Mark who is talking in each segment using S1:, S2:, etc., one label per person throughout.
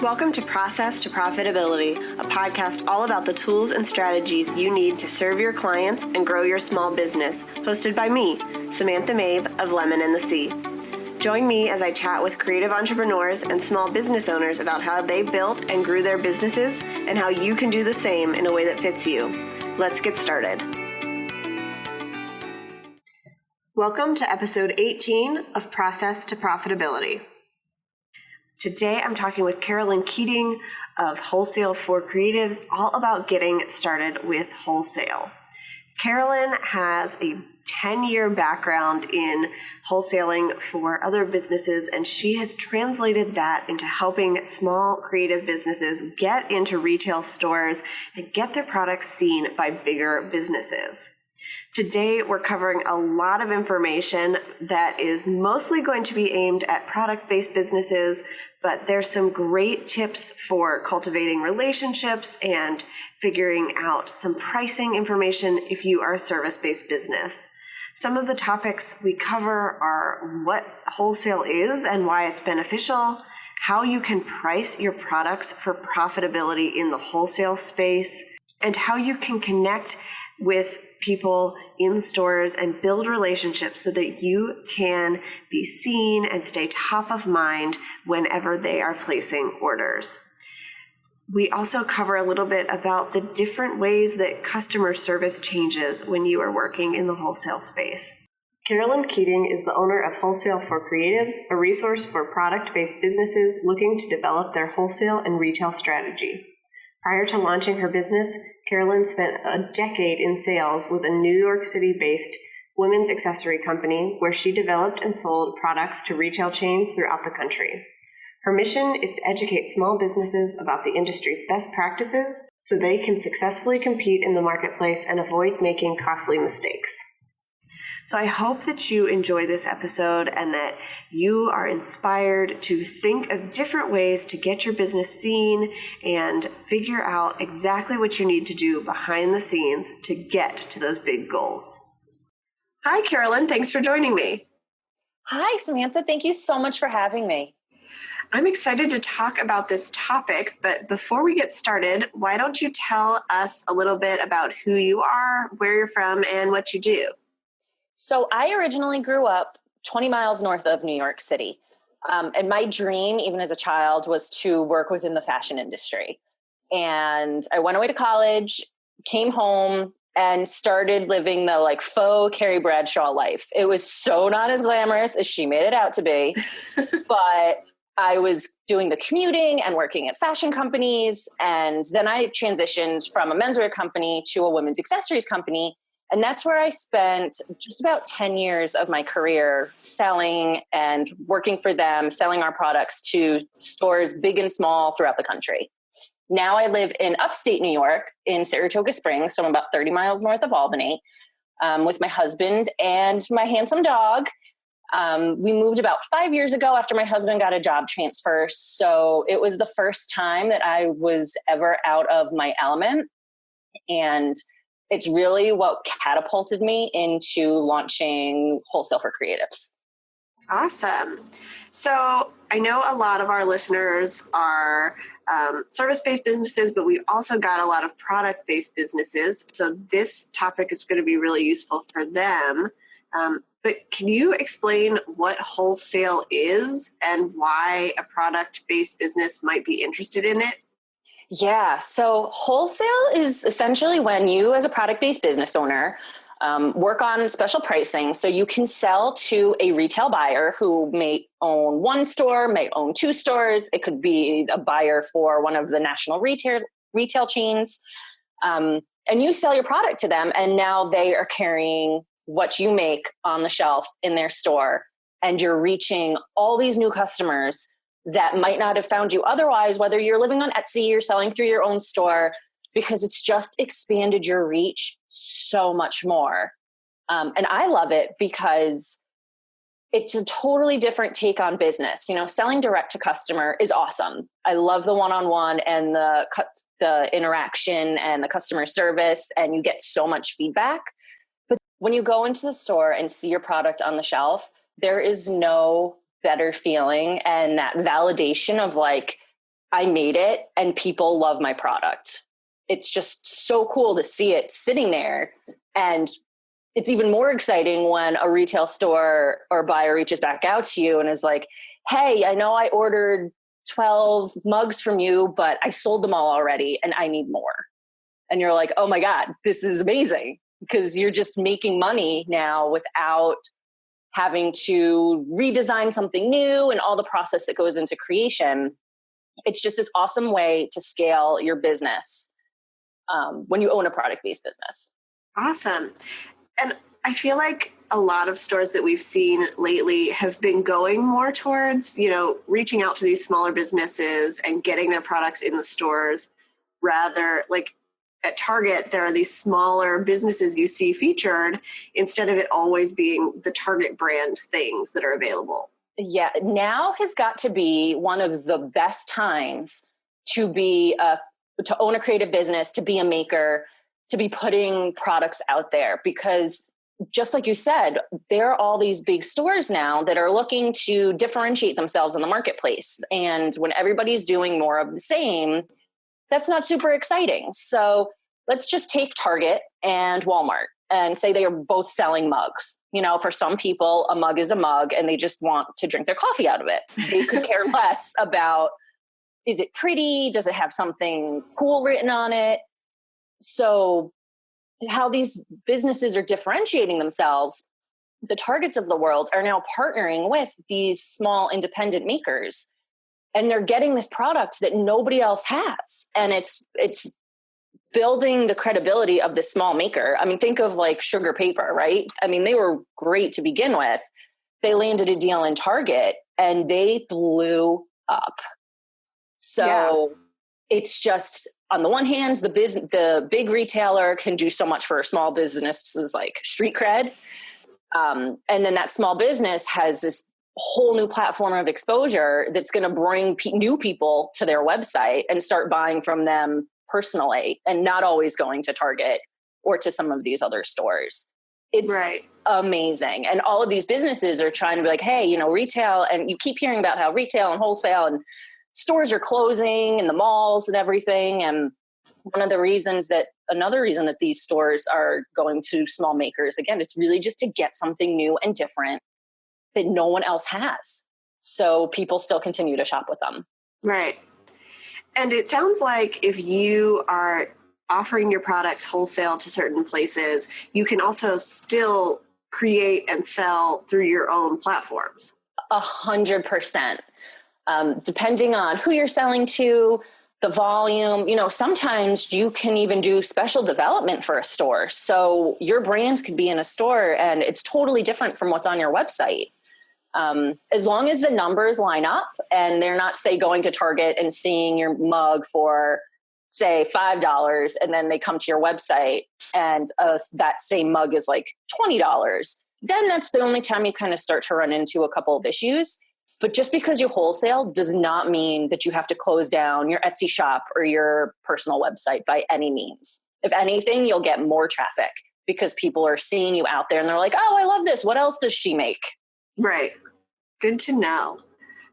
S1: Welcome to Process to Profitability, a podcast all about the tools and strategies you need to serve your clients and grow your small business, hosted by me, Samantha Mabe of Lemon and the Sea. Join me as I chat with creative entrepreneurs and small business owners about how they built and grew their businesses and how you can do the same in a way that fits you. Let's get started. Welcome to episode 18 of Process to Profitability. Today, I'm talking with Carolyn Keating of Wholesale for Creatives, all about getting started with wholesale. Carolyn has a 10-year background in wholesaling for other businesses, and she has translated that into helping small creative businesses get into retail stores and get their products seen by bigger businesses. Today, we're covering a lot of information that is mostly going to be aimed at product-based businesses, but there's some great tips for cultivating relationships and figuring out some pricing information if you are a service-based business. Some of the topics we cover are what wholesale is and why it's beneficial, how you can price your products for profitability in the wholesale space, and how you can connect with people in stores and build relationships so that you can be seen and stay top of mind whenever they are placing orders. We also cover a little bit about the different ways that customer service changes when you are working in the wholesale space. Carolyn Keating is the owner of Wholesale for Creatives, a resource for product-based businesses looking to develop their wholesale and retail strategy. Prior to launching her business, Carolyn spent a decade in sales with a New York City-based women's accessory company where she developed and sold products to retail chains throughout the country. Her mission is to educate small businesses about the industry's best practices so they can successfully compete in the marketplace and avoid making costly mistakes. So I hope that you enjoy this episode and that you are inspired to think of different ways to get your business seen and figure out exactly what you need to do behind the scenes to get to those big goals. Hi, Carolyn. Thanks for joining me.
S2: Hi, Samantha. Thank you so much for having me.
S1: I'm excited to talk about this topic, but before we get started, why don't you tell us a little bit about who you are, where you're from, and what you do?
S2: So I originally grew up 20 miles north of New York City. And my dream, even as a child, was to work within the fashion industry. And I went away to college, came home, and started living the faux Carrie Bradshaw life. It was so not as glamorous as she made it out to be, but I was doing the commuting and working at fashion companies. And then I transitioned from a menswear company to a women's accessories company. And that's where I spent just about 10 years of my career selling and working for them, selling our products to stores big and small throughout the country. Now I live in upstate New York in Saratoga Springs, so I'm about 30 miles north of Albany, with my husband and my handsome dog. We moved about 5 years ago after my husband got a job transfer. So it was the first time that I was ever out of my element. And it's really what catapulted me into launching Wholesale for Creatives.
S1: Awesome. So I know a lot of our listeners are service-based businesses, but we also got a lot of product-based businesses. So this topic is going to be really useful for them. But can you explain what wholesale is and why a product-based business might be interested in it?
S2: Yeah. So wholesale is essentially when you, as a product-based business owner, work on special pricing. So you can sell to a retail buyer who may own one store, may own two stores. It could be a buyer for one of the national retail chains. And you sell your product to them. And now they are carrying what you make on the shelf in their store. And you're reaching all these new customers that might not have found you otherwise, whether you're living on Etsy or selling through your own store, because it's just expanded your reach so much more. And I love it because it's a totally different take on business. You know, selling direct to customer is awesome. I love the one-on-one and the interaction and the customer service, and you get so much feedback. But when you go into the store and see your product on the shelf, there is no better feeling and that validation of I made it and people love my product. It's just so cool to see it sitting there. And it's even more exciting when a retail store or buyer reaches back out to you and is like, hey, I know I ordered 12 mugs from you, but I sold them all already and I need more. And you're like, oh my God, this is amazing, because you're just making money now without having to redesign something new and all the process that goes into creation. It's just this awesome way to scale your business when you own a product-based business.
S1: Awesome. And I feel like a lot of stores that we've seen lately have been going more towards, reaching out to these smaller businesses and getting their products in the stores. Rather, like at Target, there are these smaller businesses you see featured instead of it always being the Target brand things that are available.
S2: Yeah, now has got to be one of the best times to to own a creative business, to be a maker, to be putting products out there, because just like you said, there are all these big stores now that are looking to differentiate themselves in the marketplace. And when everybody's doing more of the same, that's not super exciting. So let's just take Target and Walmart and say they are both selling mugs. For some people, a mug is a mug and they just want to drink their coffee out of it. They could care less about, is it pretty? Does it have something cool written on it? So how these businesses are differentiating themselves, the Targets of the world are now partnering with these small independent makers, and they're getting this product that nobody else has. And it's building the credibility of this small maker. I mean, think of like Sugar Paper, right? I mean, they were great to begin with. They landed a deal in Target and they blew up. So It's just, on the one hand, the big retailer can do so much for small businesses like street cred. And then that small business has this whole new platform of exposure that's going to bring new people to their website and start buying from them personally, and not always going to Target or to some of these other stores. It's amazing. And all of these businesses are trying to be like, hey, retail, and you keep hearing about how retail and wholesale and stores are closing in the malls and everything. And another reason that these stores are going to small makers, again, it's really just to get something new and different that no one else has. So people still continue to shop with them.
S1: Right. And it sounds like if you are offering your products wholesale to certain places, you can also still create and sell through your own platforms.
S2: 100%. Depending on who you're selling to, the volume, sometimes you can even do special development for a store. So your brand could be in a store and it's totally different from what's on your website. As long as the numbers line up and they're not, say, going to Target and seeing your mug for, say, $5, and then they come to your website and that same mug is like $20, then that's the only time you kind of start to run into a couple of issues. But just because you wholesale does not mean that you have to close down your Etsy shop or your personal website by any means. If anything, you'll get more traffic because people are seeing you out there and they're like, oh, I love this. What else does she make?
S1: Right. Good to know.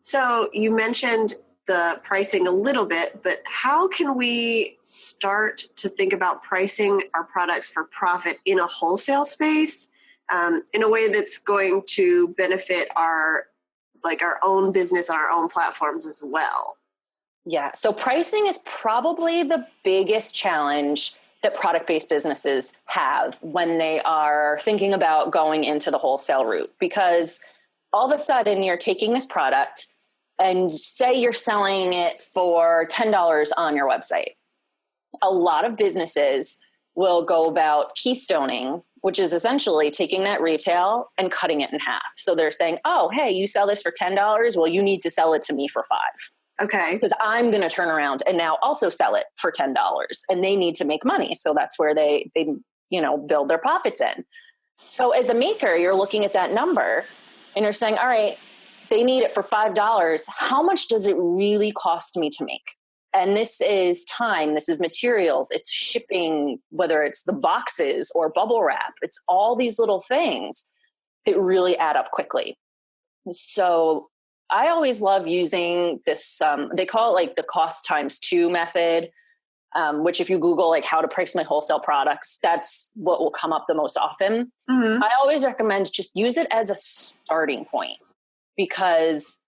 S1: So you mentioned the pricing a little bit, but how can we start to think about pricing our products for profit in a wholesale space in a way that's going to benefit our own business on our own platforms as well?
S2: Yeah. So pricing is probably the biggest challenge that product-based businesses have when they are thinking about going into the wholesale route, because all of a sudden you're taking this product and say you're selling it for $10 on your website. A lot of businesses will go about keystoning, which is essentially taking that retail and cutting it in half. So they're saying, oh, hey, you sell this for $10. Well, you need to sell it to me for $5.
S1: Okay.
S2: Because I'm going to turn around and now also sell it for $10, and they need to make money. So that's where they build their profits in. So as a maker, you're looking at that number and you're saying, all right, they need it for $5. How much does it really cost me to make? And this is time, this is materials, it's shipping, whether it's the boxes or bubble wrap. It's all these little things that really add up quickly. So I always love using this, they call it like the cost times two method, which if you Google like how to price my wholesale products, that's what will come up the most often. I always recommend just use it as a starting point, because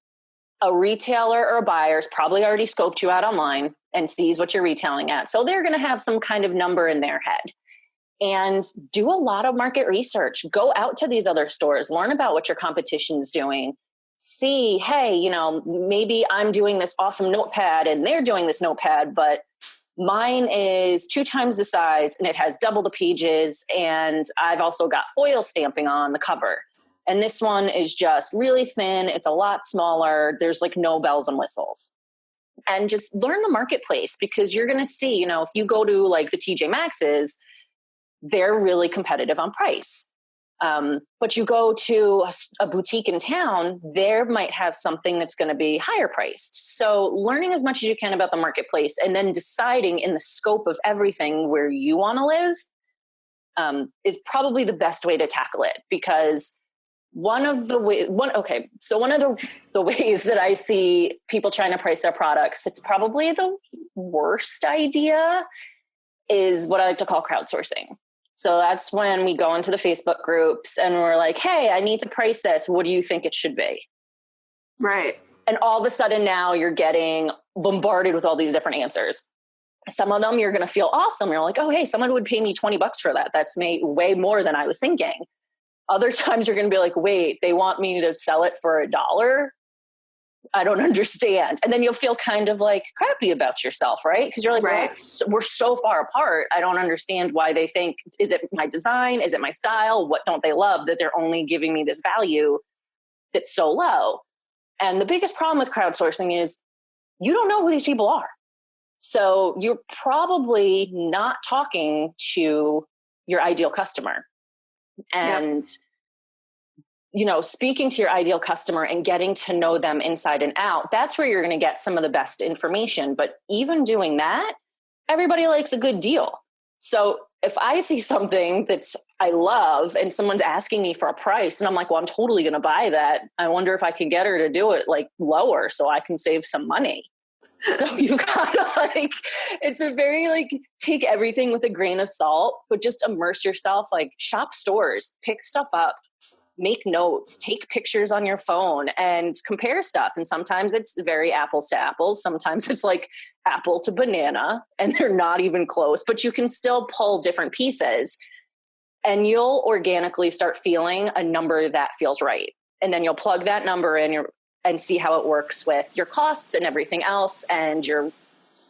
S2: a retailer or a buyer's probably already scoped you out online and sees what you're retailing at. So they're going to have some kind of number in their head. And do a lot of market research. Go out to these other stores, learn about what your competition's doing. See, hey, you know, maybe I'm doing this awesome notepad and they're doing this notepad, but mine is 2 times the size and it has double the pages. And I've also got foil stamping on the cover. And this one is just really thin. It's a lot smaller. There's like no bells and whistles. And just learn the marketplace, because you're going to see, you know, if you go to like the TJ Maxx's, they're really competitive on price. But you go to a boutique in town, there might have something that's going to be higher priced. So learning as much as you can about the marketplace and then deciding in the scope of everything where you want to live is probably the best way to tackle it. Because one of the ways that I see people trying to price their products, that's probably the worst idea, is what I like to call crowdsourcing. So that's when we go into the Facebook groups and we're like, hey, I need to price this. What do you think it should be?
S1: Right.
S2: And all of a sudden now you're getting bombarded with all these different answers. Some of them you're going to feel awesome. You're like, oh, hey, someone would pay me $20 for that. That's way more than I was thinking. Other times you're going to be like, wait, they want me to sell it for $1? I don't understand. And then you'll feel kind of like crappy about yourself, right? Because you're like,
S1: right.
S2: Well, we're so far apart. I don't understand why they think, is it my design? Is it my style? What don't they love that they're only giving me this value that's so low? And the biggest problem with crowdsourcing is you don't know who these people are. So you're probably not talking to your ideal customer. And you know, speaking to your ideal customer and getting to know them inside and out, that's where you're going to get some of the best information. But even doing that, everybody likes a good deal. So if I see something that's I love and someone's asking me for a price and I'm like, well, I'm totally going to buy that. I wonder if I can get her to do it like lower so I can save some money. So you gotta like, it's a very like, take everything with a grain of salt, but just immerse yourself, like shop stores, pick stuff up, make notes, take pictures on your phone and compare stuff. And sometimes it's very apples to apples. Sometimes it's like apple to banana and they're not even close, but you can still pull different pieces and you'll organically start feeling a number that feels right. And then you'll plug that number in and see how it works with your costs and everything else and your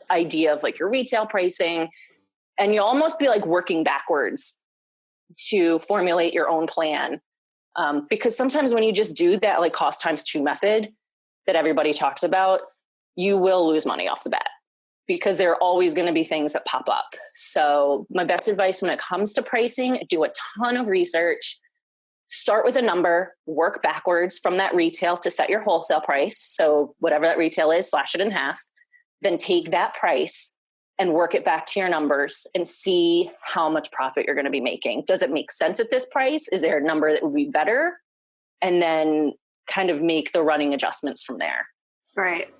S2: idea of like your retail pricing. And you'll almost be like working backwards to formulate your own plan. Because sometimes when you just do that like cost times 2 method that everybody talks about, you will lose money off the bat because there are always going to be things that pop up. So my best advice when it comes to pricing, do a ton of research, start with a number, work backwards from that retail to set your wholesale price. So whatever that retail is, slash it in half, then take that price and work it back to your numbers and see how much profit you're going to be making. Does it make sense at this price? Is there a number that would be better? And then kind of make the running adjustments from there.
S1: Right.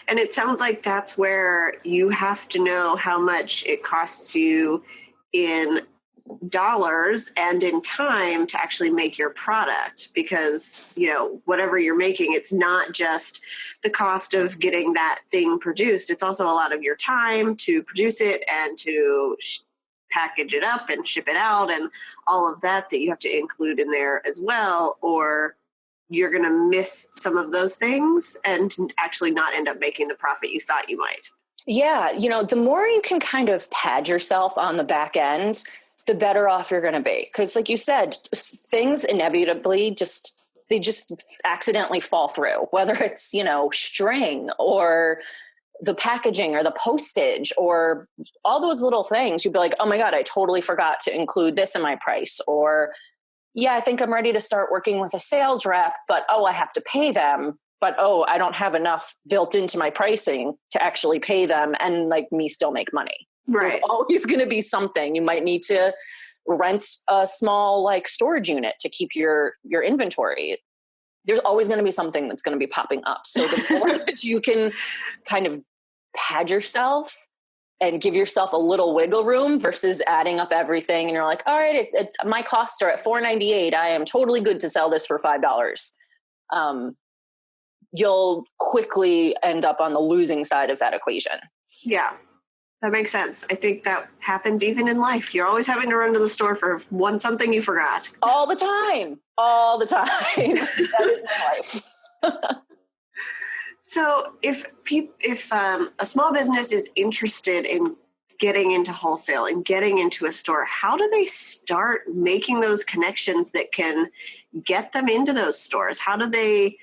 S1: And it sounds like that's where you have to know how much it costs you in dollars and in time to actually make your product, because you know whatever you're making, it's not just the cost of getting that thing produced, it's also a lot of your time to produce it and to package it up and ship it out and all of that you have to include in there as well, or you're going to miss some of those things and actually not end up making the profit you thought you might.
S2: Yeah, you know, the more you can kind of pad yourself on the back end, the better off you're going to be. Because like you said, things inevitably they just accidentally fall through, whether it's, you know, string or the packaging or the postage or all those little things. You'd be like, oh my God, I totally forgot to include this in my price. Or yeah, I think I'm ready to start working with a sales rep, but I have to pay them. But I don't have enough built into my pricing to actually pay them and like me still make money.
S1: Right.
S2: There's always going to be something. You might need to rent a small like storage unit to keep your inventory. there's always going to be something that's going to be popping up. So the more that you can kind of pad yourself and give yourself a little wiggle room versus adding up everything. And you're like, all right, my costs are at $4.98. I am totally good to sell this for $5. You'll quickly end up on the losing side of that equation.
S1: Yeah, that makes sense. I think that happens even in life. You're always having to run to the store for something you forgot.
S2: All the time. That is my life.
S1: So if a small business is interested in getting into wholesale and getting into a store, how do they start making those connections that can get them into those stores? How do they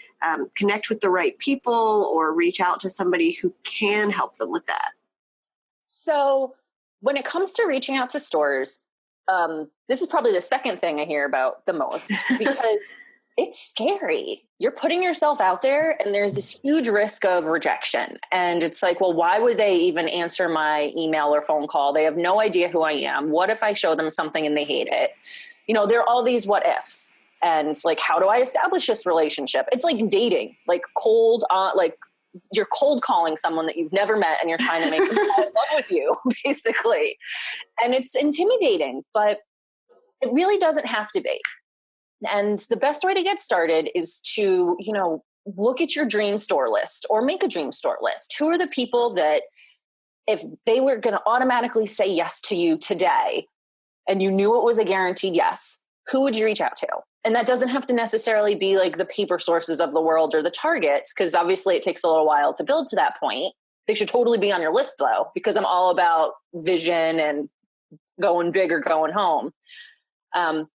S1: connect with the right people or reach out to somebody who can help them with that?
S2: So when it comes to reaching out to stores, this is probably the second thing I hear about the most because it's scary. You're putting yourself out there and there's this huge risk of rejection. And it's like, well, why would they even answer my email or phone call? They have no idea who I am. What if I show them something and they hate it? There are all these what ifs. And like, how do I establish this relationship? It's like dating, like you're cold calling someone that you've never met and you're trying to make them fall in love with you, basically. And it's intimidating, but it really doesn't have to be. And the best way to get started is to, look at your dream store list or make a dream store list. Who are the people that if they were going to automatically say yes to you today and you knew it was a guaranteed yes, who would you reach out to? And that doesn't have to necessarily be like the paper sources of the world or the targets, because obviously it takes a little while to build to that point. They should totally be on your list though, because I'm all about vision and going big or going home.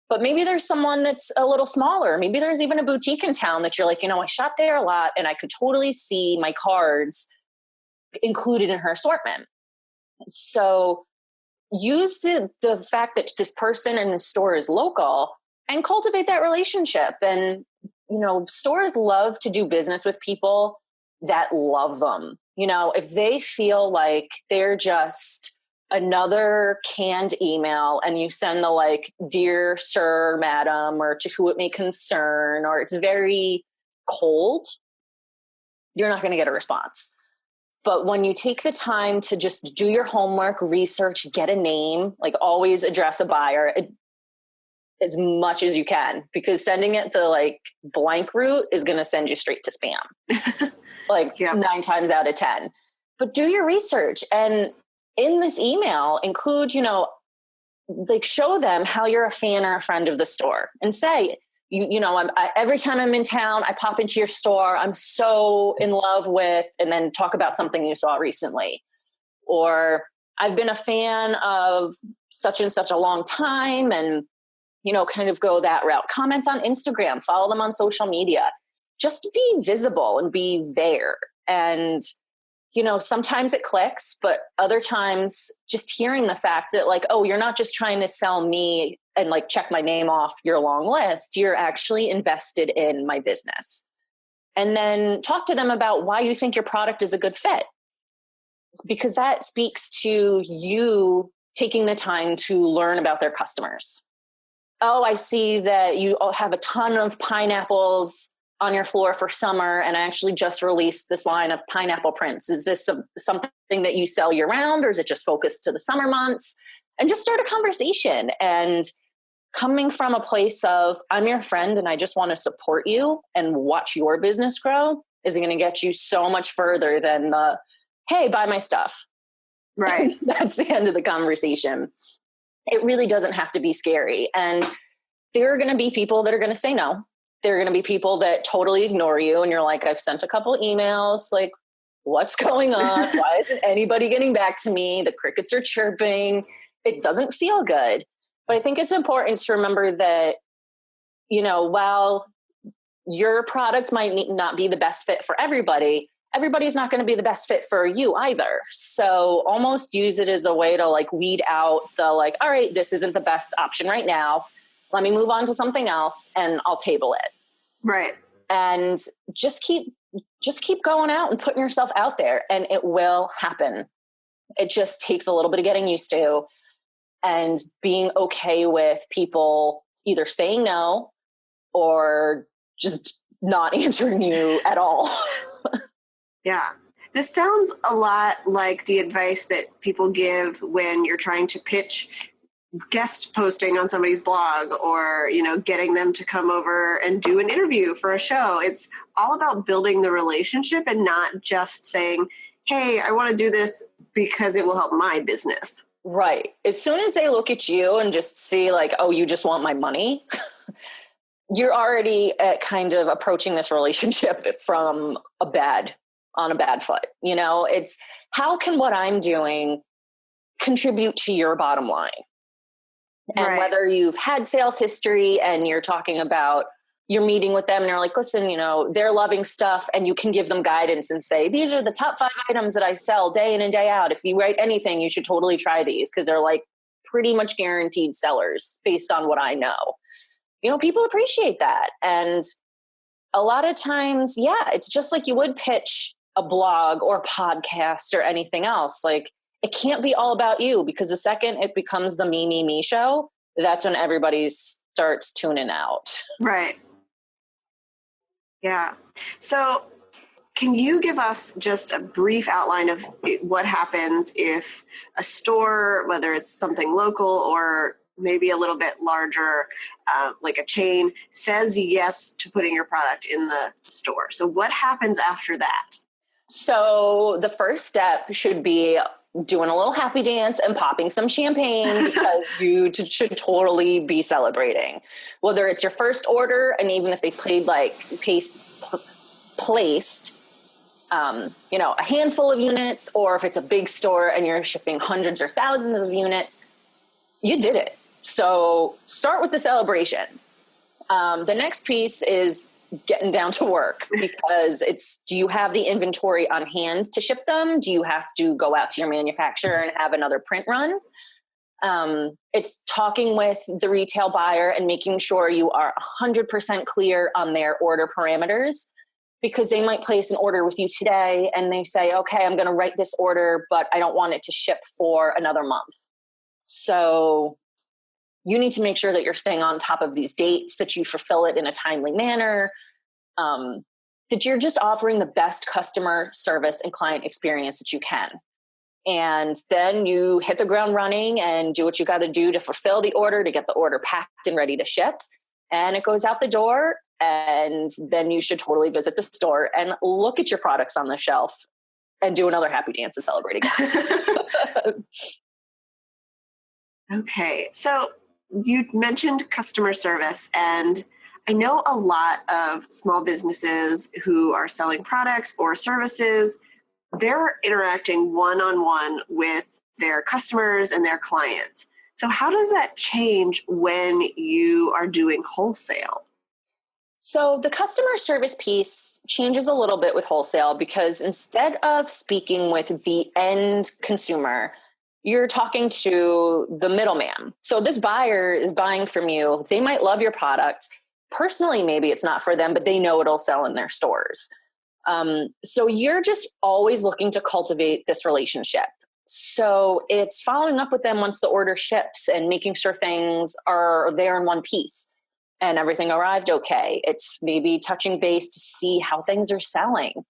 S2: But maybe there's someone that's a little smaller. Maybe there's even a boutique in town that you're like, I shop there a lot and I could totally see my cards included in her assortment. So use the fact that this person in the store is local and cultivate that relationship. And, stores love to do business with people that love them. If they feel like they're just another canned email and you send the like, dear sir, madam, or to who it may concern, or it's very cold, you're not going to get a response. But when you take the time to just do your homework, research, get a name, like always address a buyer as much as you can, because sending it the like blank route is going to send you straight to spam, like 9 times out of 10. But do your research, and in this email include, like show them how you're a fan or a friend of the store, and say, every time I'm in town, I pop into your store. I'm so in love with, and then talk about something you saw recently. Or I've been a fan of such and such a long time, and, kind of go that route. Comment on Instagram, follow them on social media, just be visible and be there. And, sometimes it clicks, but other times just hearing the fact that like, oh, you're not just trying to sell me and like check my name off your long list. You're actually invested in my business. And then talk to them about why you think your product is a good fit, because that speaks to you taking the time to learn about their customers. Oh, I see that you have a ton of pineapples on your floor for summer, and I actually just released this line of pineapple prints. Is this something that you sell year round, or is it just focused to the summer months? And just start a conversation. And coming from a place of, I'm your friend and I just want to support you and watch your business grow, is going to get you so much further than the, hey, buy my stuff.
S1: Right.
S2: That's the end of the conversation. It really doesn't have to be scary. And there are going to be people that are going to say no. There are going to be people that totally ignore you. And you're like, I've sent a couple emails, like, what's going on? Why isn't anybody getting back to me? The crickets are chirping. It doesn't feel good. But I think it's important to remember that, while your product might not be the best fit for everybody, everybody's not going to be the best fit for you either. So almost use it as a way to like weed out the like, all right, this isn't the best option right now. Let me move on to something else and I'll table it.
S1: Right.
S2: And just keep going out and putting yourself out there, and it will happen. It just takes a little bit of getting used to and being okay with people either saying no or just not answering you at all.
S1: Yeah. This sounds a lot like the advice that people give when you're trying to pitch guest posting on somebody's blog, or, getting them to come over and do an interview for a show. It's all about building the relationship and not just saying, hey, I want to do this because it will help my business.
S2: Right. As soon as they look at you and just see like, oh, you just want my money, you're already kind of approaching this relationship on a bad foot. It's how can what I'm doing contribute to your bottom line? And
S1: Right.
S2: whether you've had sales history and you're talking about you're meeting with them and they're like, listen, they're loving stuff, and you can give them guidance and say, these are the top 5 items that I sell day in and day out. If you write anything, you should totally try these because they're like pretty much guaranteed sellers based on what I know. People appreciate that. And a lot of times, yeah, it's just like you would pitch a blog or podcast or anything else. Like, it can't be all about you, because the second it becomes the me show, that's when everybody starts tuning out.
S1: Right. Yeah. So can you give us just a brief outline of what happens if a store, whether it's something local or maybe a little bit larger, like a chain, says yes to putting your product in the store? So what happens after that?
S2: So the first step should be doing a little happy dance and popping some champagne, because you should totally be celebrating. Whether it's your first order, and even if they placed a handful of units, or if it's a big store and you're shipping hundreds or thousands of units, you did it. So start with the celebration. The next piece is getting down to work, because do you have the inventory on hand to ship them? Do you have to go out to your manufacturer and have another print run? It's talking with the retail buyer and making sure you are 100% clear on their order parameters, because they might place an order with you today and they say, okay, I'm going to write this order, but I don't want it to ship for another month. So you need to make sure that you're staying on top of these dates, that you fulfill it in a timely manner, that you're just offering the best customer service and client experience that you can. And then you hit the ground running and do what you got to do to fulfill the order, to get the order packed and ready to ship. And it goes out the door. And then you should totally visit the store and look at your products on the shelf and do another happy dance and celebrate again.
S1: Okay. So you mentioned customer service, and I know a lot of small businesses who are selling products or services, they're interacting one-on-one with their customers and their clients. So how does that change when you are doing wholesale?
S2: So the customer service piece changes a little bit with wholesale, because instead of speaking with the end consumer, you're talking to the middleman. So this buyer is buying from you. They might love your product. Personally, maybe it's not for them, but they know it'll sell in their stores. So you're just always looking to cultivate this relationship. So it's following up with them once the order ships and making sure things are there in one piece and everything arrived okay. It's maybe touching base to see how things are selling.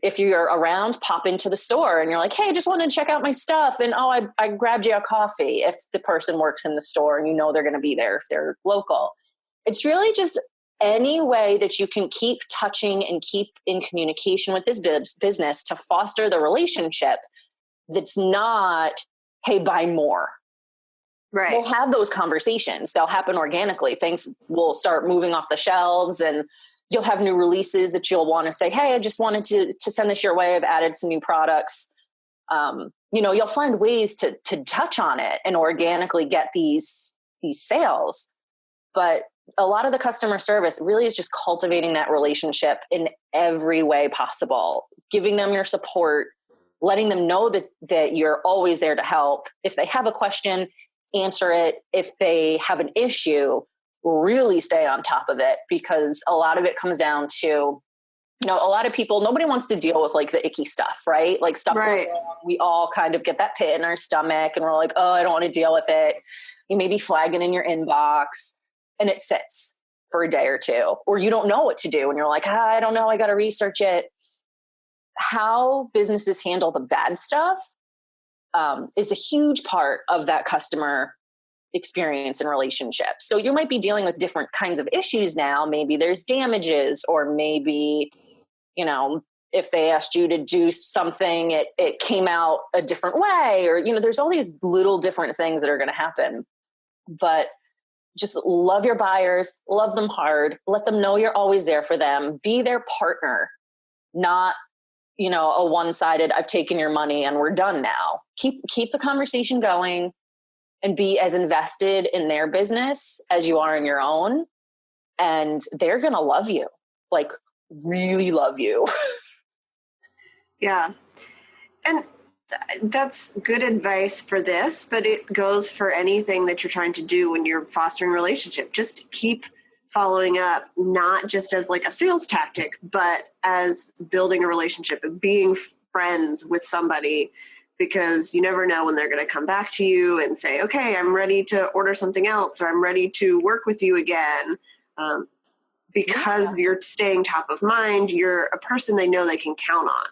S2: If you're around, pop into the store and you're like, hey, I just wanted to check out my stuff. And I grabbed you a coffee, if the person works in the store and you know they're going to be there if they're local. It's really just any way that you can keep touching and keep in communication with this business to foster the relationship that's not, hey, buy more.
S1: Right.
S2: We'll have those conversations. They'll happen organically. Things will start moving off the shelves, and you'll have new releases that you'll want to say, hey, I just wanted to send this your way. I've added some new products. You'll find ways to touch on it and organically get these sales. But a lot of the customer service really is just cultivating that relationship in every way possible, giving them your support, letting them know that you're always there to help. If they have a question, answer it. If they have an issue, really stay on top of it, because a lot of it comes down to, a lot of people, nobody wants to deal with like the icky stuff, right? Like stuff
S1: Right.
S2: goes wrong. We all kind of get that pit in our stomach and we're like, oh, I don't want to deal with it. You may be flagging in your inbox and it sits. for a day or two, or you don't know what to do and you're like, I don't know, I got to research it. How businesses handle the bad stuff is a huge part of that customer experience and relationship. So you might be dealing with different kinds of issues now. Maybe there's damages, or maybe, if they asked you to do something, it came out a different way, or, there's all these little different things that are going to happen. But just love your buyers, love them hard, let them know you're always there for them, be their partner, not, a one-sided, I've taken your money and we're done now. Keep the conversation going and be as invested in their business as you are in your own. And they're going to love you, like really love you.
S1: Yeah. And that's good advice for this, but it goes for anything that you're trying to do when you're fostering a relationship. Just keep following up, not just as like a sales tactic, but as building a relationship and being friends with somebody, because you never know when they're going to come back to you and say, okay, I'm ready to order something else, or I'm ready to work with you again. Because you're staying top of mind, you're a person they know they can count on.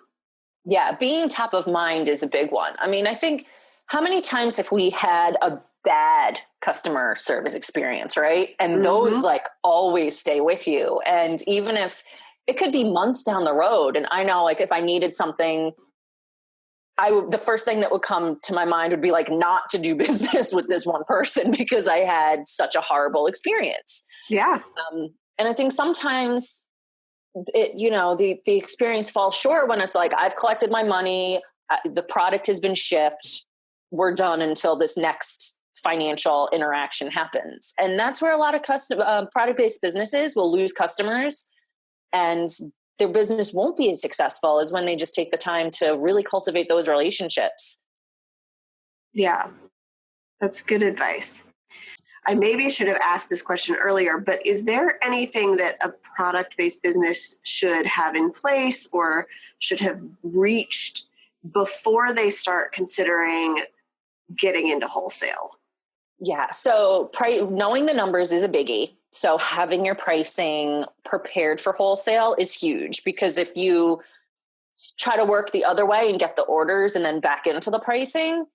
S2: Yeah, being top of mind is a big one. I mean, I think, how many times have we had a bad customer service experience, right? And those like always stay with you. And even if it could be months down the road, and I know like if I needed something, the first thing that would come to my mind would be like not to do business with this one person because I had such a horrible experience.
S1: Yeah.
S2: And I think sometimes the experience falls short when it's like, I've collected my money, the product has been shipped, we're done until this next financial interaction happens. And that's where a lot of product-based businesses will lose customers, and their business won't be as successful as when they just take the time to really cultivate those relationships.
S1: Yeah, that's good advice. I maybe should have asked this question earlier, but is there anything that a product-based business should have in place or should have reached before they start considering getting into wholesale?
S2: Yeah. So knowing the numbers is a biggie. So having your pricing prepared for wholesale is huge, because if you try to work the other way and get the orders and then back into the pricing,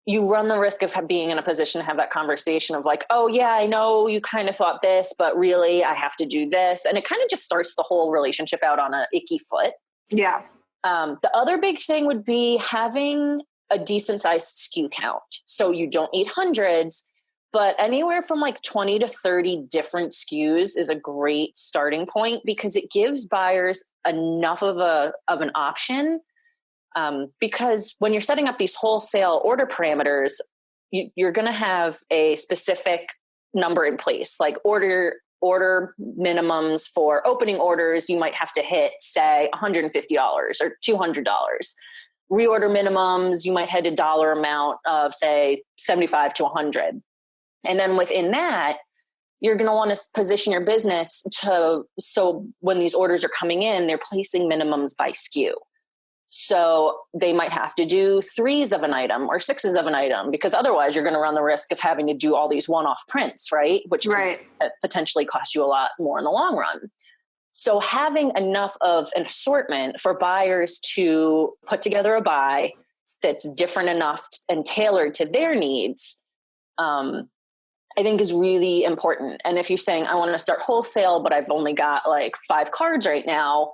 S2: you run the risk of being in a position to have that conversation of like, oh yeah, I know you kind of thought this, but really I have to do this. And it kind of just starts the whole relationship out on an icky foot.
S1: Yeah.
S2: The other big thing would be having a decent sized SKU count. So you don't need hundreds, but anywhere from like 20 to 30 different SKUs is a great starting point, because it gives buyers enough of an option. Because when you're setting up these wholesale order parameters, you're going to have a specific number in place, like order minimums for opening orders. You might have to hit, say, $150 or $200. Reorder minimums, you might hit a dollar amount of, say, 75 to 100. And then within that, you're going to want to position your business so when these orders are coming in, they're placing minimums by SKU. So they might have to do 3s of an item or 6s of an item, because otherwise you're going to run the risk of having to do all these one-off prints, right? Which could potentially cost you a lot more in the long run. So having enough of an assortment for buyers to put together a buy that's different enough and tailored to their needs, I think is really important. And if you're saying, I want to start wholesale, but I've only got like 5 cards right now,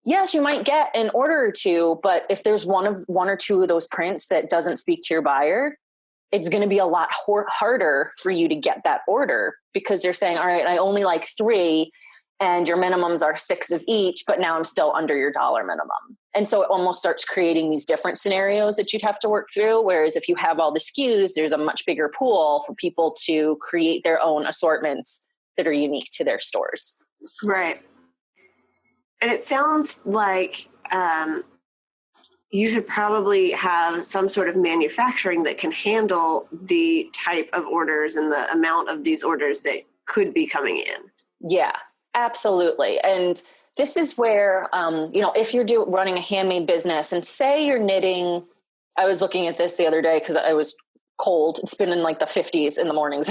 S2: yes, you might get an order or two, but if there's one or two of those prints that doesn't speak to your buyer, it's going to be a lot harder for you to get that order, because they're saying, all right, I only like 3 and your minimums are 6 of each, but now I'm still under your dollar minimum. And so it almost starts creating these different scenarios that you'd have to work through. Whereas if you have all the SKUs, there's a much bigger pool for people to create their own assortments that are unique to their stores.
S1: Right. And it sounds like you should probably have some sort of manufacturing that can handle the type of orders and the amount of these orders that could be coming in.
S2: Yeah, absolutely. And this is where, if you're running a handmade business and say you're knitting, I was looking at this the other day because I was cold. It's been in like the 50s in the mornings.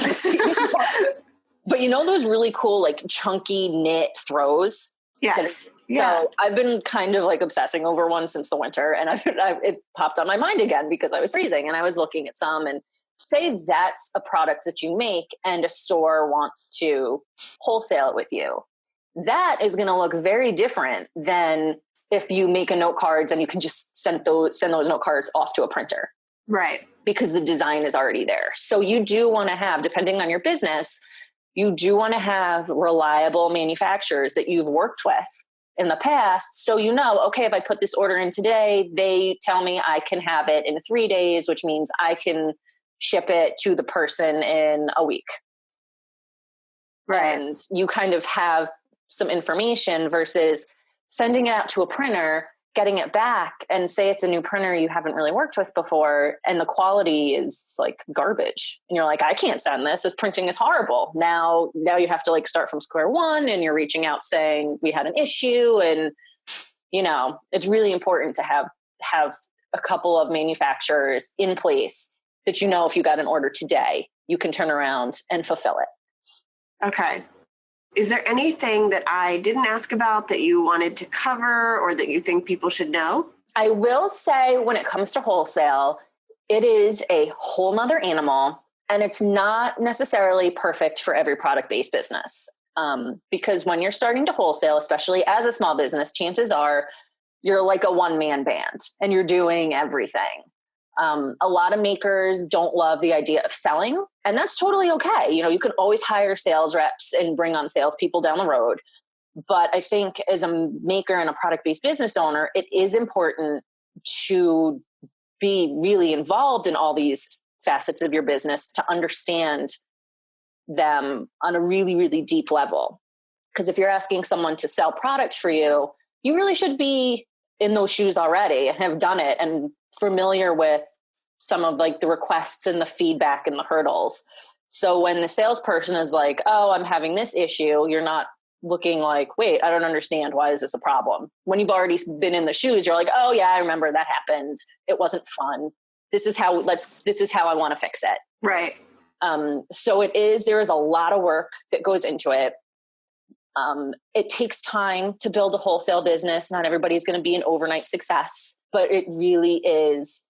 S2: But you know those really cool, like chunky knit throws?
S1: Yes.
S2: So I've been kind of like obsessing over one since the winter, and it popped on my mind again because I was freezing and I was looking at some, and say that's a product that you make and a store wants to wholesale it with you. That is going to look very different than if you make a note cards and you can just send those note cards off to a printer.
S1: Right.
S2: Because the design is already there. So you do want to have, depending on your business, you do want to have reliable manufacturers that you've worked with in the past. So, you know, okay, if I put this order in today, they tell me I can have it in 3 days, which means I can ship it to the person in a week.
S1: Right.
S2: And you kind of have some information versus sending it out to a printer, getting it back, and say it's a new printer you haven't really worked with before, and the quality is like garbage. And you're like, I can't send this. This printing is horrible. Now you have to like start from square one, and you're reaching out saying we had an issue. And, you know, it's really important to have a couple of manufacturers in place that, you know, if you got an order today, you can turn around and fulfill it.
S1: Okay. Is there anything that I didn't ask about that you wanted to cover or that you think people should know?
S2: I will say when it comes to wholesale, it is a whole nother animal, and it's not necessarily perfect for every product-based business. Because when you're starting to wholesale, especially as a small business, chances are you're like a one-man band and you're doing everything. A lot of makers don't love the idea of selling, and that's totally okay. You know, you can always hire sales reps and bring on salespeople down the road. But I think as a maker and a product-based business owner, it is important to be really involved in all these facets of your business to understand them on a really, really deep level. Because if you're asking someone to sell product for you, you really should be in those shoes already and have done it and familiar with some of like the requests and the feedback and the hurdles. So when the salesperson is like, oh, I'm having this issue, you're not looking like, wait, I don't understand. Why is this a problem? When you've already been in the shoes, you're like, oh yeah, I remember that happened. It wasn't fun. This is how I want to fix it.
S1: Right.
S2: So there is a lot of work that goes into it. It takes time to build a wholesale business. Not everybody's going to be an overnight success, but it really is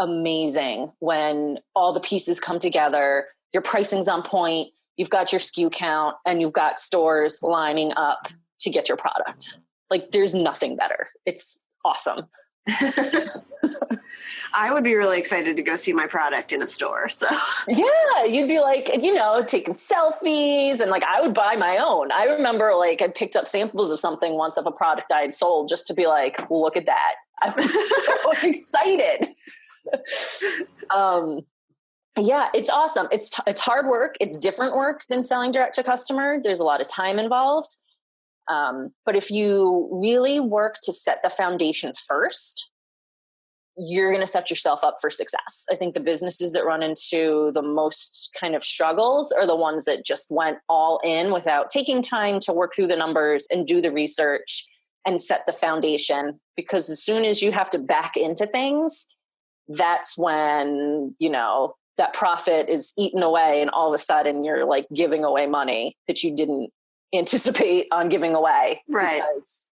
S2: amazing when all the pieces come together. Your pricing's on point, you've got your SKU count, and you've got stores lining up to get your product. Like there's nothing better. It's awesome.
S1: I would be really excited to go see my product in a store. So
S2: yeah, you'd be like, you know, taking selfies, and like I would buy my own. I remember like I picked up samples of something once of a product I had sold just to be like, look at that. I was so excited. Yeah, it's awesome. It's hard work. It's different work than selling direct to customer. There's a lot of time involved. But if you really work to set the foundation first, you're going to set yourself up for success. I think the businesses that run into the most kind of struggles are the ones that just went all in without taking time to work through the numbers and do the research and set the foundation. Because as soon as you have to back into things, that's when, you know, that profit is eaten away, and all of a sudden you're like giving away money that you didn't anticipate on giving away.
S1: Right.
S2: Because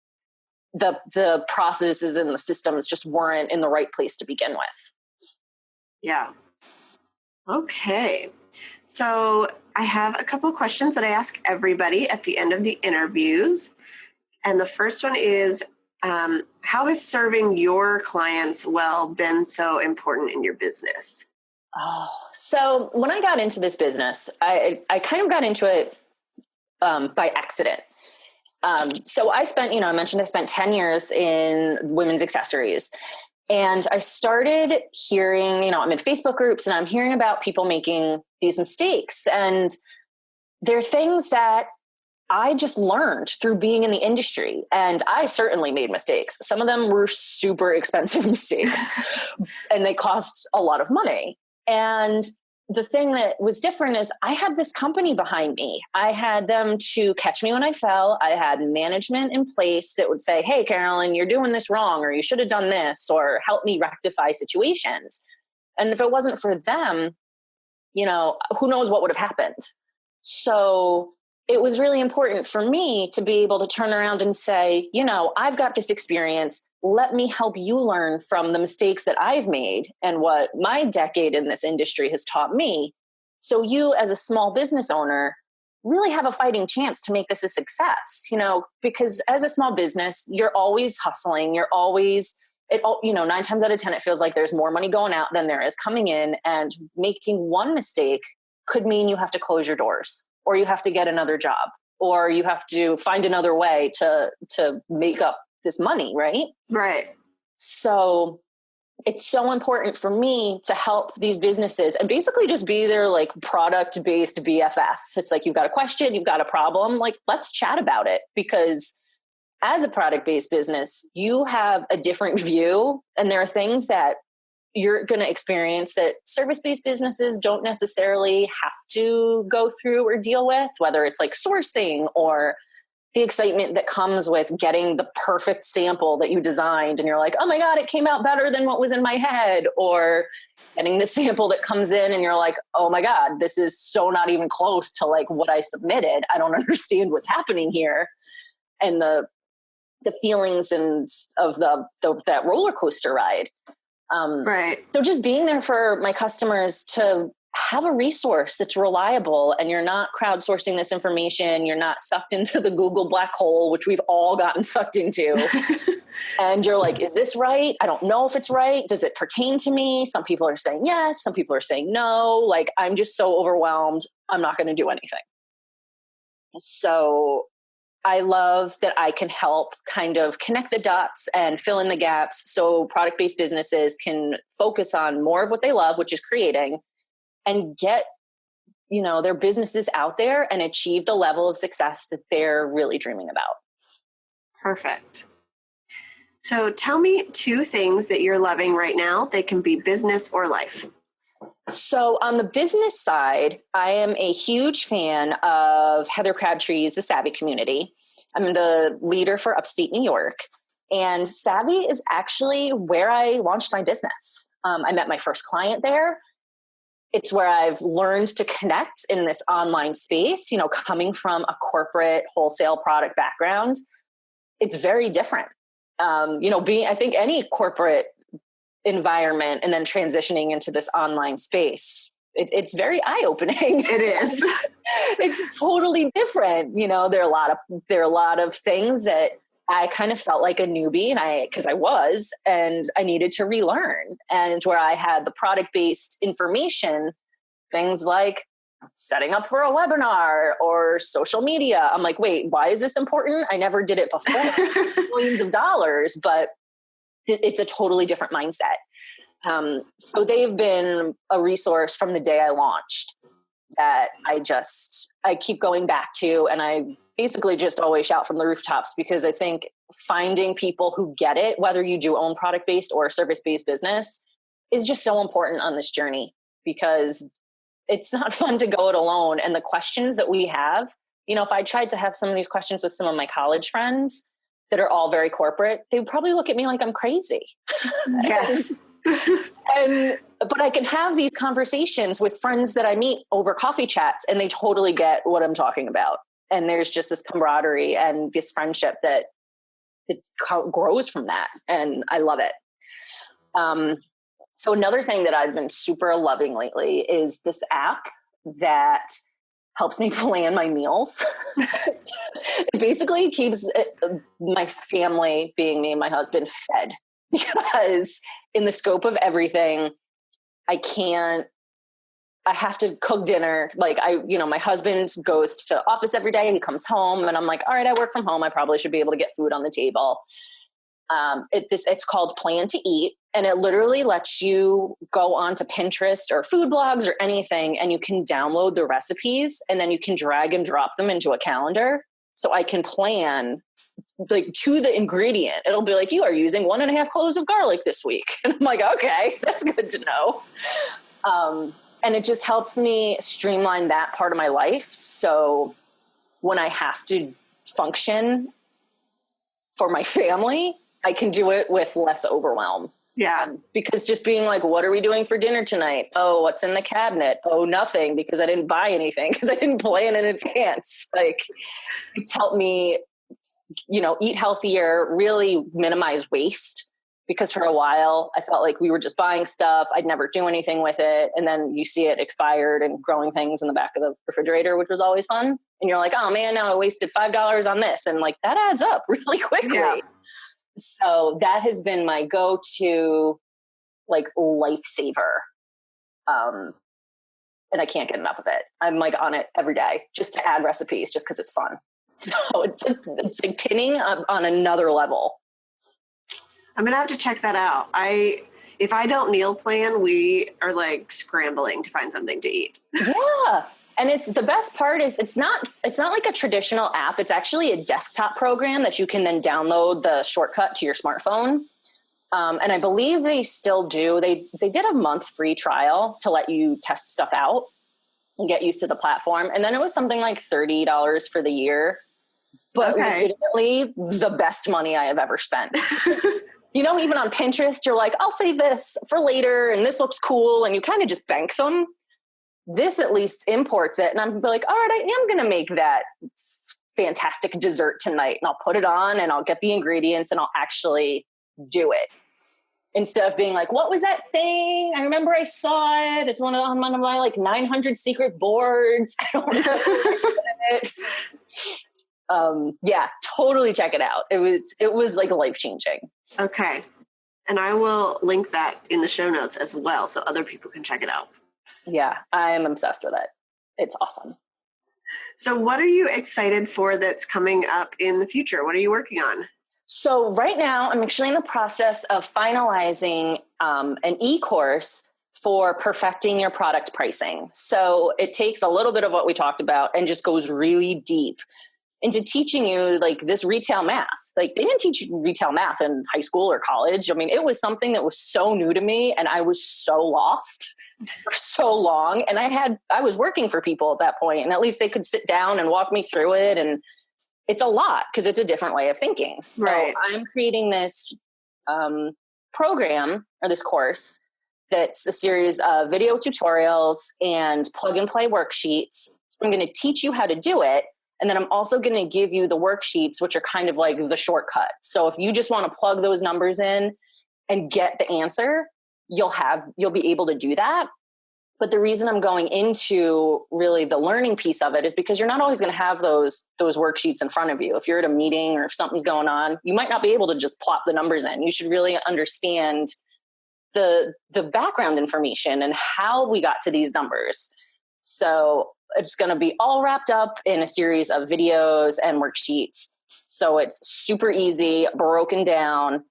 S2: the processes and the systems just weren't in the right place to begin with.
S1: Yeah. Okay. So I have a couple of questions that I ask everybody at the end of the interviews. And the first one is, how has serving your clients well been so important in your business?
S2: Oh, so when I got into this business, I kind of got into it by accident. So I spent, I mentioned I spent 10 years in women's accessories, and I started hearing, I'm in Facebook groups and I'm hearing about people making these mistakes, and they're things that I just learned through being in the industry. And I certainly made mistakes. Some of them were super expensive mistakes and they cost a lot of money. And the thing that was different is I had this company behind me. I had them to catch me when I fell. I had management in place that would say, hey, Carolyn, you're doing this wrong, or you should have done this, or help me rectify situations. And if it wasn't for them, who knows what would have happened. So it was really important for me to be able to turn around and say, I've got this experience. Let me help you learn from the mistakes that I've made and what my decade in this industry has taught me. So you, as a small business owner, really have a fighting chance to make this a success, because as a small business, you're always hustling. You're always, 9 times out of 10, it feels like there's more money going out than there is coming in, and making one mistake could mean you have to close your doors, or you have to get another job, or you have to find another way to make up this money. Right.
S1: Right.
S2: So it's so important for me to help these businesses and basically just be their like product-based BFF. It's like, you've got a question, you've got a problem, like, let's chat about it. Because as a product-based business, you have a different view, and there are things that you're going to experience that service-based businesses don't necessarily have to go through or deal with, whether it's like sourcing or the excitement that comes with getting the perfect sample that you designed and you're like, oh my God, it came out better than what was in my head, or getting the sample that comes in and you're like, oh my God, this is so not even close to like what I submitted. I don't understand what's happening here. And the feelings and of that roller coaster ride.
S1: Right.
S2: So just being there for my customers to have a resource that's reliable, and you're not crowdsourcing this information. You're not sucked into the Google black hole, which we've all gotten sucked into. And you're like, is this right? I don't know if it's right. Does it pertain to me? Some people are saying yes. Some people are saying no. Like, I'm just so overwhelmed. I'm not going to do anything. So I love that I can help kind of connect the dots and fill in the gaps so product-based businesses can focus on more of what they love, which is creating, and get, their businesses out there and achieve the level of success that they're really dreaming about.
S1: Perfect. So tell me 2 things that you're loving right now. They can be business or life.
S2: So on the business side, I am a huge fan of Heather Crabtree's The Savvy Community. I'm the leader for upstate New York. And Savvy is actually where I launched my business. I met my first client there. It's where I've learned to connect in this online space, coming from a corporate wholesale product background. It's very different. I think any corporate environment and then transitioning into this online space, it's very eye-opening.
S1: It is.
S2: It's totally different. There are a lot of things that I kind of felt like a newbie, because I was, and I needed to relearn. And where I had the product-based information, things like setting up for a webinar or social media. I'm like, wait, why is this important? I never did it before. Millions of dollars, but it's a totally different mindset. So they've been a resource from the day I launched that I keep going back to, and I basically just always shout from the rooftops, because I think finding people who get it, whether you do own product-based or service-based business, is just so important on this journey, because it's not fun to go it alone. And the questions that we have, if I tried to have some of these questions with some of my college friends that are all very corporate, they would probably look at me like I'm crazy.
S1: Yes.
S2: But I can have these conversations with friends that I meet over coffee chats, and they totally get what I'm talking about. And there's just this camaraderie and this friendship that grows from that. And I love it. So another thing that I've been super loving lately is this app that helps me plan my meals. It basically keeps my family, being me and my husband, fed, because in the scope of everything, I have to cook dinner. Like my husband goes to office every day, he comes home, and I'm like, all right, I work from home. I probably should be able to get food on the table. It's called Plan to Eat, and it literally lets you go onto Pinterest or food blogs or anything, and you can download the recipes, and then you can drag and drop them into a calendar. So I can plan like to the ingredient. It'll be like, you are using 1.5 cloves of garlic this week. And I'm like, okay, that's good to know. And it just helps me streamline that part of my life. So when I have to function for my family, I can do it with less overwhelm.
S1: Yeah.
S2: Because just being like, what are we doing for dinner tonight? Oh, what's in the cabinet? Oh, nothing, because I didn't buy anything because I didn't plan in advance. Like, it's helped me, eat healthier, really minimize waste. Because for a while I felt like we were just buying stuff. I'd never do anything with it. And then you see it expired and growing things in the back of the refrigerator, which was always fun. And you're like, oh man, now I wasted $5 on this. And like, that adds up really quickly.
S1: Yeah.
S2: So that has been my go-to like lifesaver. And I can't get enough of it. I'm like on it every day just to add recipes just because it's fun. So it's like pinning on another level.
S1: I'm going to have to check that out. If I don't meal plan, we are like scrambling to find something to eat.
S2: Yeah. And it's the best part is it's not like a traditional app. It's actually a desktop program that you can then download the shortcut to your smartphone. And I believe they still do. They did a month free trial to let you test stuff out and get used to the platform. And then it was something like $30 for the year, but legitimately the best money I have ever spent. Even on Pinterest, you're like, I'll save this for later and this looks cool. And you kind of just bank them. This at least imports it. And I'm like, all right, I am going to make that fantastic dessert tonight. And I'll put it on and I'll get the ingredients and I'll actually do it. Instead of being like, what was that thing? I remember I saw it. It's one of my like 900 secret boards. I don't remember it. Yeah, totally check it out. It was like life-changing.
S1: Okay. And I will link that in the show notes as well so other people can check it out.
S2: Yeah, I'm obsessed with it. It's awesome.
S1: So what are you excited for that's coming up in the future? What are you working on?
S2: So right now I'm actually in the process of finalizing an e-course for perfecting your product pricing. So it takes a little bit of what we talked about and just goes really deep into teaching you like this retail math. Like they didn't teach you retail math in high school or college. I mean, it was something that was so new to me and I was so lost for so long. And I was working for people at that point and at least they could sit down and walk me through it. And it's a lot because it's a different way of thinking. So right. I'm creating this program or this course that's a series of video tutorials and plug and play worksheets. So I'm going to teach you how to do it. And then I'm also going to give you the worksheets, which are kind of like the shortcut. So if you just want to plug those numbers in and get the answer, you'll be able to do that. But the reason I'm going into really the learning piece of it is because you're not always going to have those worksheets in front of you. If you're at a meeting or if something's going on, you might not be able to just plop the numbers in. You should really understand the background information and how we got to these numbers. So it's going to be all wrapped up in a series of videos and worksheets. So it's super easy, broken down,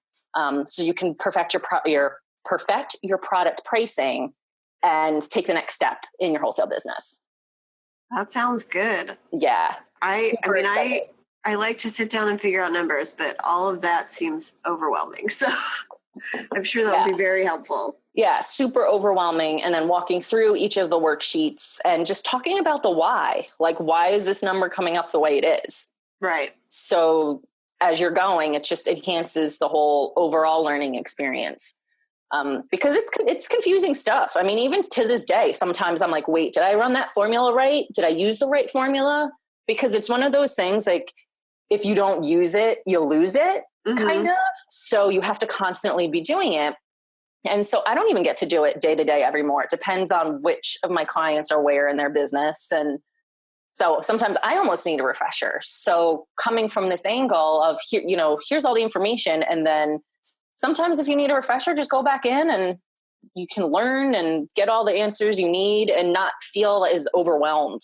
S2: so you can perfect your product pricing and take the next step in your wholesale business.
S1: That sounds good.
S2: Yeah.
S1: I like to sit down and figure out numbers, but all of that seems overwhelming. So I'm sure that would be very helpful.
S2: Yeah, super overwhelming. And then walking through each of the worksheets and just talking about the why. Like, why is this number coming up the way it is?
S1: Right.
S2: So as you're going, it just enhances the whole overall learning experience. Because it's confusing stuff. I mean, even to this day, sometimes I'm like, wait, did I run that formula right? Did I use the right formula? Because it's one of those things like, if you don't use it, you'll lose it, kind of. So you have to constantly be doing it. And so I don't even get to do it day to day evermore. It depends on which of my clients are where in their business. And so sometimes I almost need a refresher. So coming from this angle of, here's all the information. And then sometimes if you need a refresher, just go back in and you can learn and get all the answers you need and not feel as overwhelmed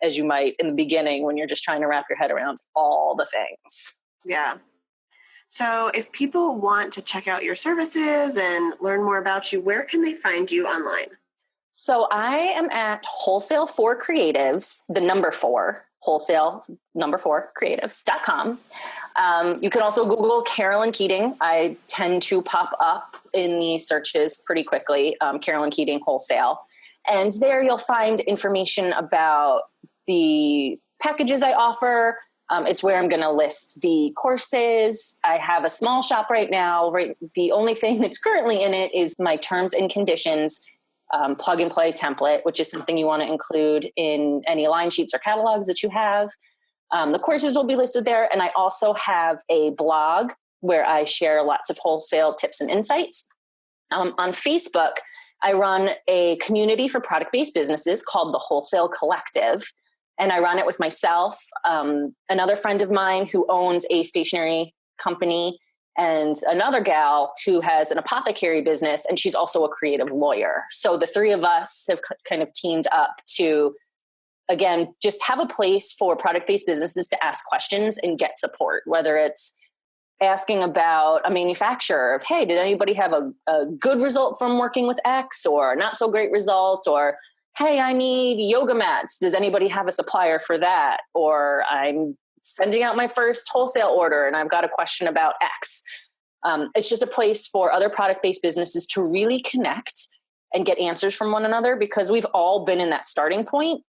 S2: as you might in the beginning when you're just trying to wrap your head around all the things.
S1: Yeah. So if people want to check out your services and learn more about you, where can they find you online?
S2: So I am at Wholesale for Creatives, the number 4, wholesale number 4 creatives.com. You can also Google Carolyn Keating. I tend to pop up in the searches pretty quickly, Carolyn Keating Wholesale. And there you'll find information about the packages I offer, It's where I'm going to list the courses. I have a small shop right now. Right, the only thing that's currently in it is my terms and conditions plug and play template, which is something you want to include in any line sheets or catalogs that you have. The courses will be listed there. And I also have a blog where I share lots of wholesale tips and insights. On Facebook, I run a community for product-based businesses called the Wholesale Collective. And I run it with myself, another friend of mine who owns a stationery company, and another gal who has an apothecary business, and she's also a creative lawyer. So the three of us have kind of teamed up to, again, just have a place for product-based businesses to ask questions and get support, whether it's asking about a manufacturer of, hey, did anybody have a good result from working with X, or not so great results, or hey, I need yoga mats. Does anybody have a supplier for that? Or I'm sending out my first wholesale order and I've got a question about X. It's just a place for other product-based businesses to really connect and get answers from one another, because we've all been in that starting point.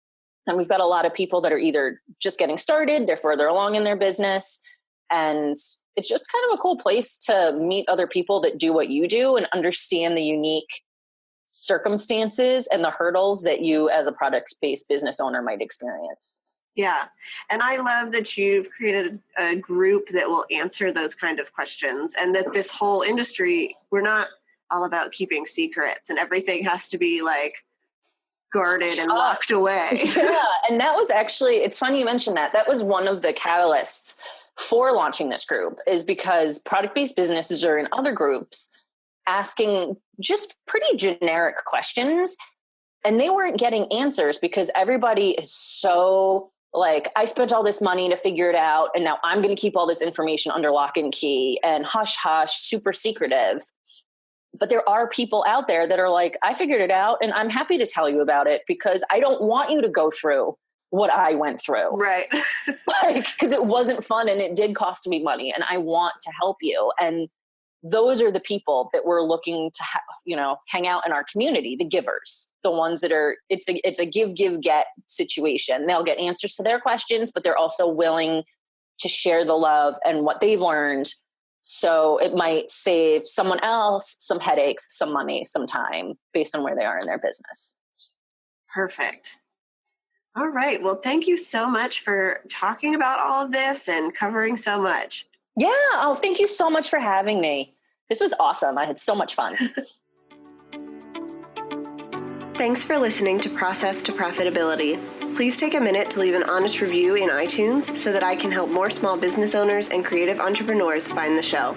S2: And we've got a lot of people that are either just getting started, they're further along in their business. And it's just kind of a cool place to meet other people that do what you do and understand the unique circumstances and the hurdles that you as a product-based business owner might experience.
S1: Yeah. And I love that you've created a group that will answer those kind of questions, and that this whole industry, we're not all about keeping secrets and everything has to be like guarded and locked away.
S2: Yeah. And that was actually, it's funny you mentioned that. That was one of the catalysts for launching this group, is because product-based businesses are in other groups asking just pretty generic questions, and they weren't getting answers because everybody is so like, I spent all this money to figure it out, and now I'm going to keep all this information under lock and key and hush hush, super secretive. But there are people out there that are like, I figured it out and I'm happy to tell you about it, because I don't want you to go through what I went through.
S1: Right.
S2: Like, because it wasn't fun and it did cost me money, and I want to help you. And those are the people that we're looking to, hang out in our community, the givers, the ones that are, it's a give, get situation. They'll get answers to their questions, but they're also willing to share the love and what they've learned. So it might save someone else some headaches, some money, some time, based on where they are in their business.
S1: Perfect. All right. Well, thank you so much for talking about all of this and covering so much.
S2: Yeah. Oh, thank you so much for having me. This was awesome. I had so much fun.
S1: Thanks for listening to Process to Profitability. Please take a minute to leave an honest review in iTunes so that I can help more small business owners and creative entrepreneurs find the show.